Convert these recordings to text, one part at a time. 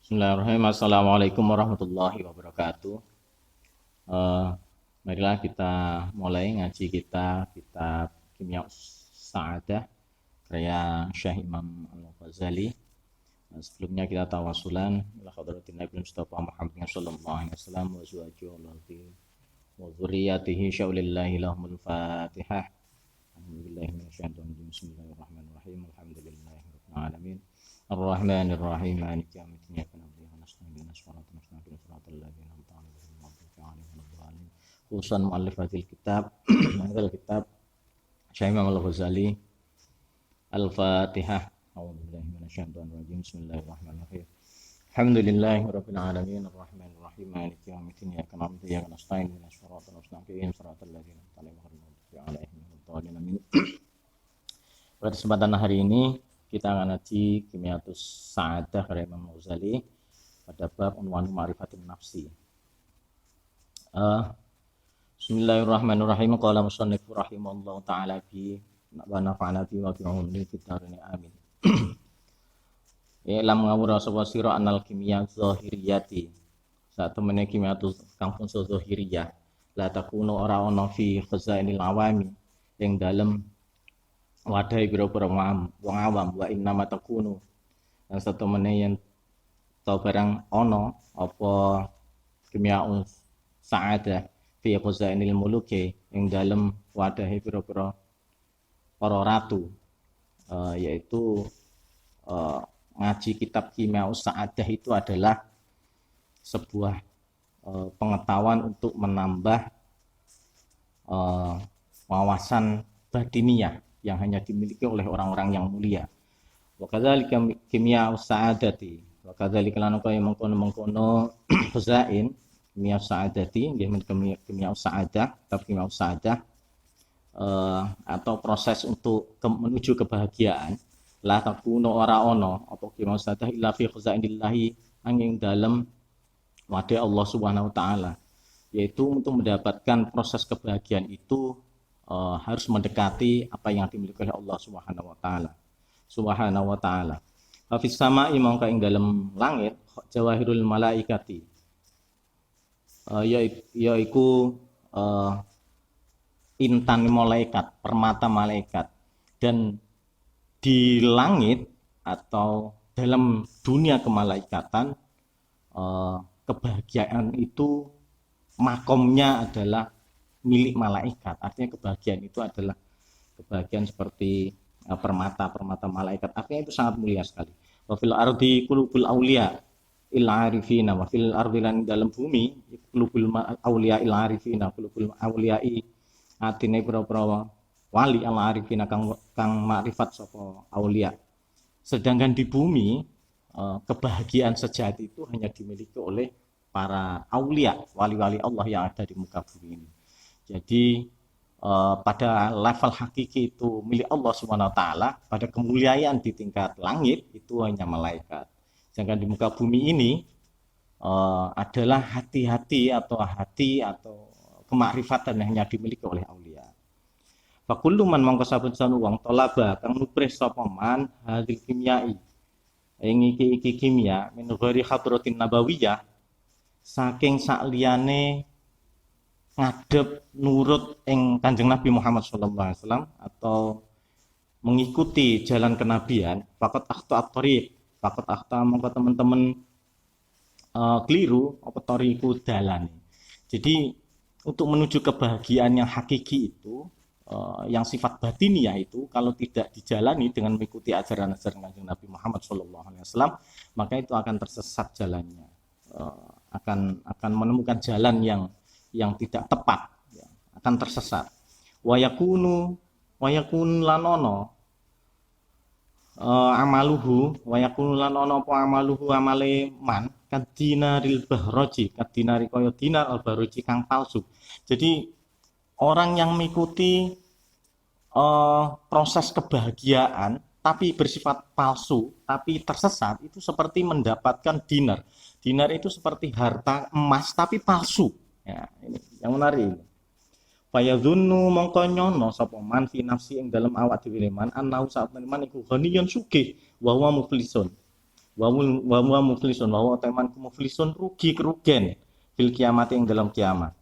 Bismillahirrahmanirrahim. Assalamualaikum warahmatullahi wabarakatuh. Eh, Marilah kita mulai ngaji kita kitab Kimia Sa'adah karya Syekh Imam Al-Ghazali. Sebelumnya kita tawasulan ila hadratin Nabi Mustafa Muhammad sallallahu alaihi wasallam wa zuwajihi wa dzurriyyatihi syaulillahi lahumul Fatihah. Alhamdulillahi minasyaitonir rajim. Bismillahirrahmanirrahim. Alhamdulillahirabbil alamin. Ar-Rahmanir-Rahim. Maliki yaumiddin. Iyyaka na'budu wa nasta'inu ihdinas siratal mustaqim siratal ladzina an'amta 'alaihim ghairil maghdubi 'alaihim waladdallin. Khususan muallif hadil kitab, hadal kitab Syekh Imam Al-Ghazali. Al-Fatihah. A'udzubillahi minasyaitonir rajim. Bismillahirrahmanirrahim. Alhamdulillahirabbil alamin. Ar-Rahmanir-Rahim. Maliki yaumiddin. Iyyaka na'budu wa nasta'inu ihdinas siratal mustaqim siratal ladzina an'amta 'alaihim ghairil maghdubi 'alaihim waladdallin. Pada kesempatan hari ini kita akan ngaji Kimiatus Sa'adah karya Imam Ghazali pada bab unwanu ma'rifatin nafsi. Bismillahirrahmanirrahim. Qala musannifu rahimallahu ta'ala bi wa nafa'ana bi wa bi'um li fitarini amin. Lam ngawura sapa sira anal kimia zahiriyati. Saat temene kimiatus kang fungsi zahiriyah la takunu ora ana fi khazainil awami ing dalem wadai biro-biro wong awam wa inna matakunu dan satu yen tau barang ono apa kimia sa'adah fi khazainil muluki ing dalem wadahe biro-biro para ratu, yaitu ngaji kitab kimia sa'adah itu adalah sebuah pengetahuan untuk menambah wawasan batiniah yang hanya dimiliki oleh orang-orang yang mulia. Wa kadzalika kimia sa'adati, wa kadzalika lan kaya mengkono-mengkono khazain kimia sa'adati nggih kimia sa'adah, kitab kimia sa'adah atau proses untuk menuju kebahagiaan la takunu ora ono apa kimia sa'adah illa fi khazainillahi angin dalam wadah Allah Subhanahu wa taala, yaitu untuk mendapatkan proses kebahagiaan itu harus mendekati apa yang dimiliki oleh Allah Subhanahu wa taala. Fis sama'i mangka ing dalam langit jawahirul malaikati, yaiku intan malaikat, permata malaikat. Dan di langit atau dalam dunia kemalaikatan, kebahagiaan itu makomnya adalah milik malaikat. Artinya kebahagiaan itu adalah kebahagiaan seperti permata malaikat. Artinya itu sangat mulia sekali. Wa fil ardi qulubul auliya il arifina, wa fil ardi lan dalam bumi qulubul auliya il arifina, qulubul auliyai atine pira-pira wali al arifina kang makrifat sapa aulia. Sedangkan di bumi kebahagiaan sejati itu hanya dimiliki oleh para aulia, wali-wali Allah yang ada di muka bumi ini. Jadi pada level hakiki itu milik Allah Subhanahu wa taala, pada kemuliaan di tingkat langit itu hanya malaikat. Sedangkan di muka bumi ini adalah hati atau kemakrifatan yang hanya dimiliki oleh aulia. Fa kullu man mangko saben-saben wong talaba kang nuprih sapa man hadil kimiai ing iki kimia min ghairi hadratin nabawiyah, saking sakliyane ngadep nurut ing Kanjeng Nabi Muhammad sallallahu alaihi wasallam atau mengikuti jalan kenabian, faqat akhta mongko teman-teman keliru apa tariku dalan. Jadi untuk menuju kebahagiaan yang hakiki itu, yang sifat batiniah itu, kalau tidak dijalani dengan mengikuti ajaran-ajaran Kanjeng Nabi Muhammad sallallahu alaihi wasallam, maka itu akan tersesat jalannya, akan menemukan jalan yang tidak tepat, ya, akan tersesat. Wayakun lanono amaluhu wayakun lanono po amaluhu amale man kadinaril bahroji, kadinari koyo dinar al bahroji kang palsu. Jadi orang yang mengikuti proses kebahagiaan tapi bersifat palsu, tapi tersesat, itu seperti mendapatkan dinar. Dinar itu seperti harta emas tapi palsu. Ya, ini yang menarik. Fayadhunnu mongko nyono sapa man fi nafsi ing dalem awak dhewe man annau saat man iku ghaniyun sugih wa huwa muflisun. wa muflisun wa teman muflisun rugi kerugian fil kiamat yang dalam kiamat.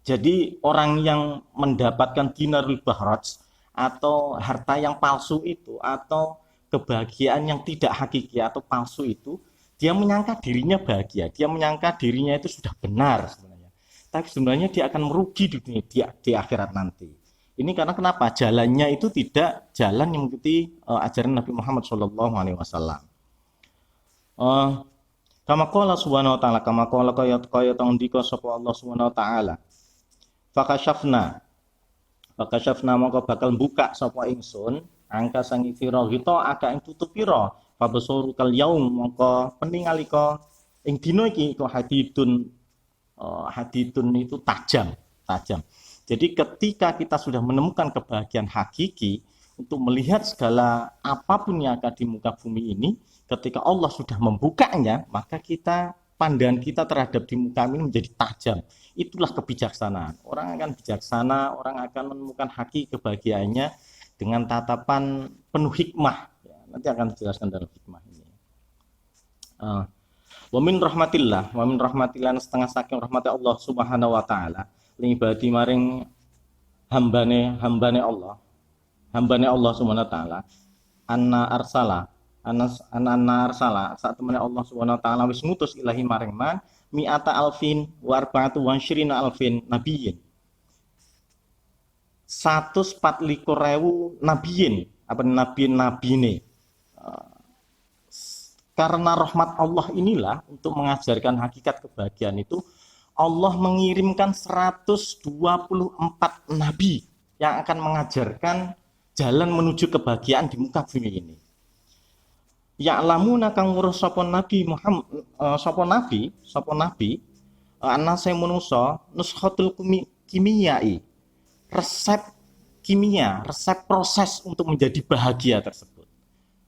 Jadi orang yang mendapatkan dinarul bahraj atau harta yang palsu itu atau kebahagiaan yang tidak hakiki atau palsu itu, dia menyangka dirinya bahagia, dia menyangka dirinya itu sudah benar sebenarnya. Tapi sebenarnya dia akan merugi di dunia, di akhirat nanti. Ini karena kenapa? Jalannya itu tidak jalan yang mengikuti ajaran Nabi Muhammad SAW. Kama qala subhanahu wa ta'ala, kama qala kaya tangdika sapa Allah subhanahu wa ta'ala. Fakashafna mongko bakal buka sapa ingsun angka sangi sira hita aga ing tutup pira fabasuru kal yaum mongko peningalika ing dina iki iku hadidun itu tajam. Jadi ketika kita sudah menemukan kebahagiaan hakiki untuk melihat segala apapun yang ada di muka bumi ini, ketika Allah sudah membukanya, maka pandangan kita terhadap di muka ini menjadi tajam. Itulah kebijaksanaan. Orang akan bijaksana, orang akan menemukan hakiki kebahagiaannya dengan tatapan penuh hikmah. Ya, nanti akan dijelaskan dalam hikmah ini. Wa min rahmatillah setengah saking rahmat Allah Subhanahu wa taala libati maring hambane Allah Subhanahu wa taala anna arsala saat temene Allah Subhanahu wa taala wis ngutus ilahi maring man mi'ata alfin wa arba'atu wa syirina alfin nabiyyin 124.000 nabiyin nabine karena rahmat Allah inilah untuk mengajarkan hakikat kebahagiaan itu Allah mengirimkan 124 nabi yang akan mengajarkan jalan menuju kebahagiaan di muka bumi ini. Ya'lamuna kang ngurus sapa nabi Muhammad sapa nabi ana sing manusa nuskhatul kimiyai resep kimia, resep proses untuk menjadi bahagia tersebut,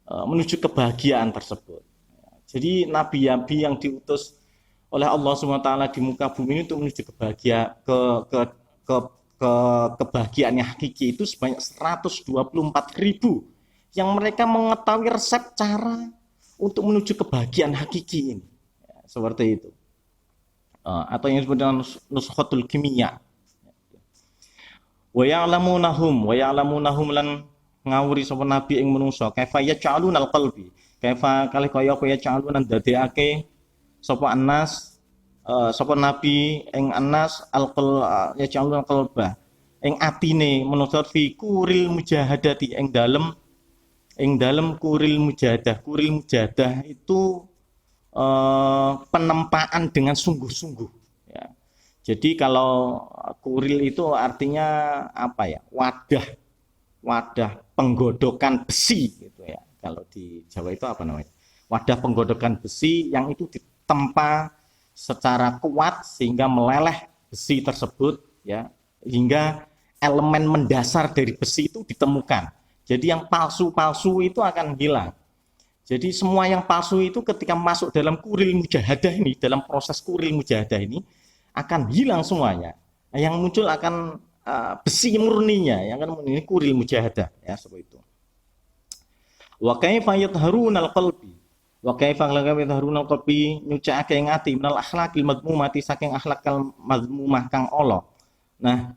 menuju kebahagiaan tersebut. Jadi nabi-nabi yang diutus oleh Allah SWT di muka bumi ini untuk menuju kebahagiaan yang hakiki itu sebanyak 124.000 yang mereka mengetahui resep cara untuk menuju kebahagiaan hakiki ini. Ya, seperti itu. Atau yang disebut dengan nuskhatul kimia. Wa ya'lamunahum lan ngawuri sapa nabi ing manungsa kaifa yaj'alunal qalbi kaifa kalih kaya yaj'aluna dadekake sapa annas sapa nabi ing annas alqal yaj'alunal qalba ing atine manungsa fi kuril mujahadati ing dalem kuril mujahadah itu penempaan dengan sungguh-sungguh ya. Jadi kalau kuril itu artinya apa ya? Wadah penggodokan besi gitu ya. Kalau di Jawa itu apa namanya? Wadah penggodokan besi yang itu ditempa secara kuat sehingga meleleh besi tersebut ya, hingga elemen mendasar dari besi itu ditemukan. Jadi yang palsu-palsu itu akan hilang. Jadi semua yang palsu itu ketika masuk dalam kuril mujahadah ini, dalam proses kuril mujahadah ini akan hilang semuanya. Yang muncul akan besi murninya, yang akan ini kuril mujahadah ya, seperti itu. Wa kaifa yatharunal qalbi wa kaifa yatharunal qalbi nyucake ing ati minal akhlaqil madmumati saking akhlakal madmumah kang ala. Nah,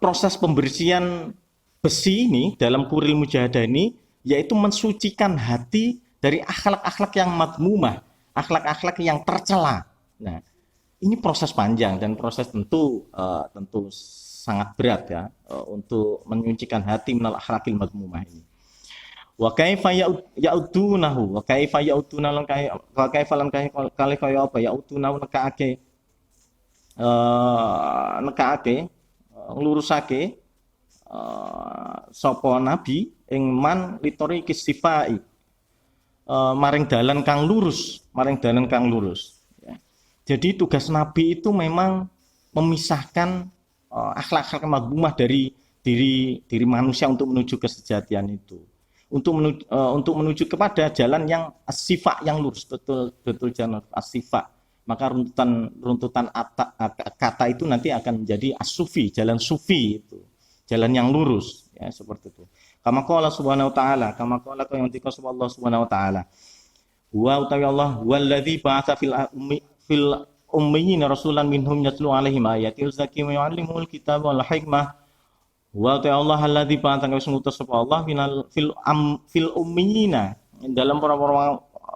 proses pembersihan besi ini dalam kuril mujahadah ini yaitu mensucikan hati dari akhlak-akhlak yang madmumah, akhlak-akhlak yang tercela. Nah, ini proses panjang dan proses tentu sangat berat ya untuk menyucikan hati minal akhlaqil madmumah ini. Wa kaifa ya'udunahu wa kaifa ya'uduna lan kaya apa ya'uduna nekaake nglurusake sapa nabi ing man litori kisifai maring dalan kang lurus ya. Jadi tugas nabi itu memang memisahkan akhlak-akhlak madmumah dari diri manusia untuk menuju kesejatian itu, untuk menuju kepada jalan yang as-sifa yang lurus, betul jalan as-sifa. Maka runtutan kata itu nanti akan menjadi as-sufi, jalan sufi itu, jalan yang lurus ya, seperti itu. Kama qala subhanahu wa ta'ala, kama qala yang dikasih Allah subhanahu wa ta'ala. Wa utawi Allah wallazi ba'atsa fil ummiyina rasulan minhum yatlu alaihim ayati wa yuzakkihim wa yu'allimuhumul kitaba wal hikmah. Wa utawi Allah alladzi ba'atsa kang ngutus sapa Allah fil ummiyina dalam para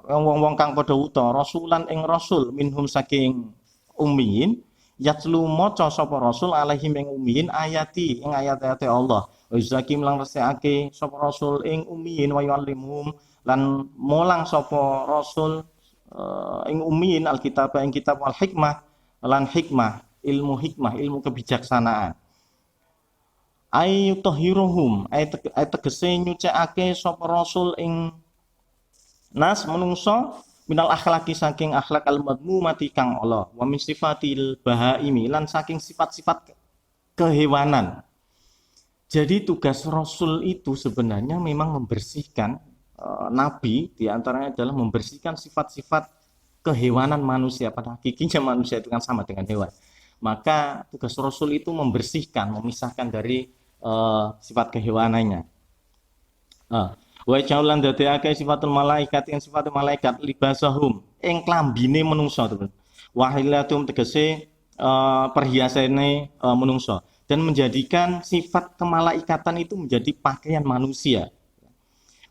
wong-wong kang padha wuta rasulan ing rasul minhum saking ummiyin yatlu maca sapa rasul alaihim ing ummiyin ayati ing ayat-ayate Allah wa yuzakim lang resekake sapa rasul ing ummiyin wa yu'allimuhum lan mulang sapa rasul ing ummiyin alkitab ing kitab wal hikmah lan hikmah ilmu kebijaksanaan ay tahiruhum ay tegese nyucikake sapa rasul ing nas menungso minal akhlaki saking akhlak al madmumati kang Allah wa min sifatil bahaimi lan saking sifat-sifat kehewanan. Jadi tugas rasul itu sebenarnya memang membersihkan nabi diantaranya adalah membersihkan sifat-sifat kehewanan manusia. Pada hakikatnya manusia itu kan sama dengan hewan. Maka tugas rasul itu membersihkan, memisahkan dari sifat kehewanannya. Wa jaulan dadekake sifatul malaikat yang sifatul malaikat libasahum ing klambine menungso teman. Wahilatum tegese perhiasane menungso dan menjadikan sifat kemalaikatan itu menjadi pakaian manusia.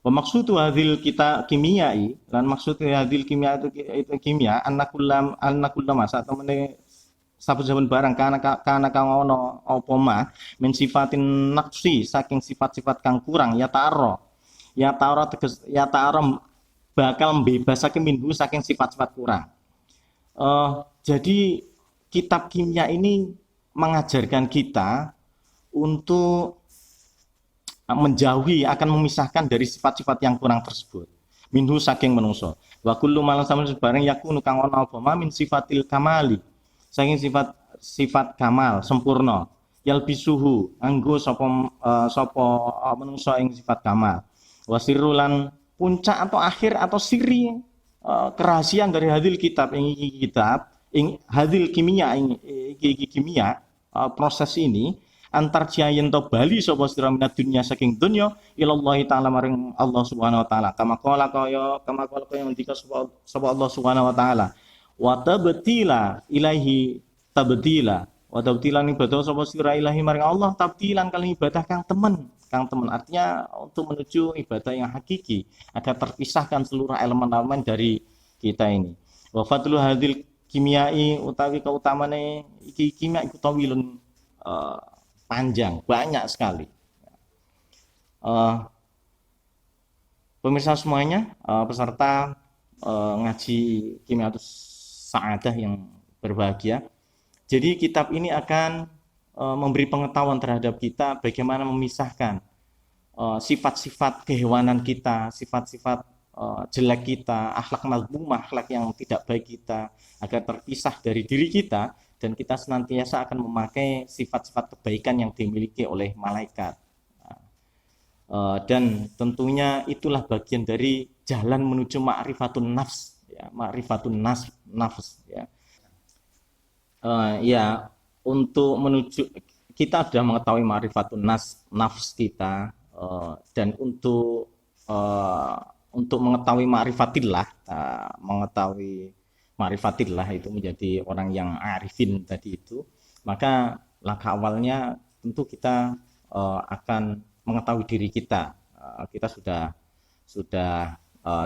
Wa maksudu hadil kita kimiai lan maksud hadil kimia itu kimia annakullam masa temene saben-saben barang kana kang ono apa mah min sifatin naqsi saking sifat-sifat kang kurang ya ta'arra ya ta'arra bakal membebasake minhu saking sifat-sifat kurang. Jadi kitab kimia ini mengajarkan kita untuk menjauhi akan memisahkan dari sifat-sifat yang kurang tersebut minhu saking menungso wa kullu malam sama bareng yakunu kang ana apa min sifatil kamali saking sifat kamal sempurna yalbisuhu anggo sapa menungso ing sifat kamal wasirulan puncak atau akhir atau siri kerahasiaan dari hadil kitab ing hadil kimia kimia proses ini antar jayen to bali sapa sira minat dunya saking dunya ilallahi taala maring Allah Subhanahu wa taala kama qala kaya ngendika sapa Allah Subhanahu wa taala wa tabtila ilaihi tabtila wa tabtilan ibadah sapa sira ilahi maring Allah tabtilan kali ibadah kang temen artinya untuk menuju ibadah yang hakiki agar terpisahkan seluruh elemen-elemen dari kita ini wa fadlu hadil kimiai utawi kautamane iki kimia iku tawilun panjang, banyak sekali. Pemirsa semuanya, peserta ngaji Kimiatus Sa'adah yang berbahagia. Jadi kitab ini akan memberi pengetahuan terhadap kita bagaimana memisahkan sifat-sifat kehewanan kita, sifat-sifat jelek kita, akhlak mazmumah, akhlak yang tidak baik kita, agar terpisah dari diri kita. Dan kita senantiasa akan memakai sifat-sifat kebaikan yang dimiliki oleh malaikat. Dan tentunya itulah bagian dari jalan menuju ma'rifatun nafs, ya, ma'rifatun nafs. Ya. Ya, untuk menuju kita sudah mengetahui ma'rifatun nafs kita, dan untuk mengetahui ma'rifatillah, mengetahui ma'rifatillah itu menjadi orang yang arifin tadi itu, maka langkah awalnya tentu kita akan mengetahui diri kita. Kita sudah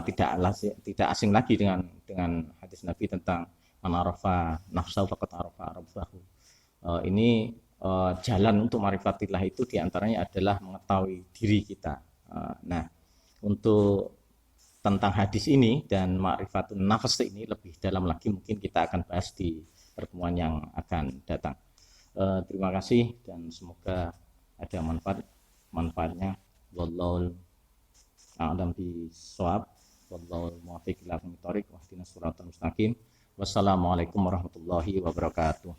tidak asing lagi dengan hadis Nabi tentang manarafa nafsahu faqad arafa rabbahu. Ini jalan untuk ma'rifatillah itu diantaranya adalah mengetahui diri kita. Nah, untuk tentang hadis ini dan ma'rifatun nafs ini lebih dalam lagi mungkin kita akan bahas di pertemuan yang akan datang. Terima kasih dan semoga ada manfaatnya. Wallahu a'lam bishawab. Wallahu muwaffiq ila aqwamit thoriq wa ihdinas siratal mustaqim. Wassalamualaikum warahmatullahi wabarakatuh.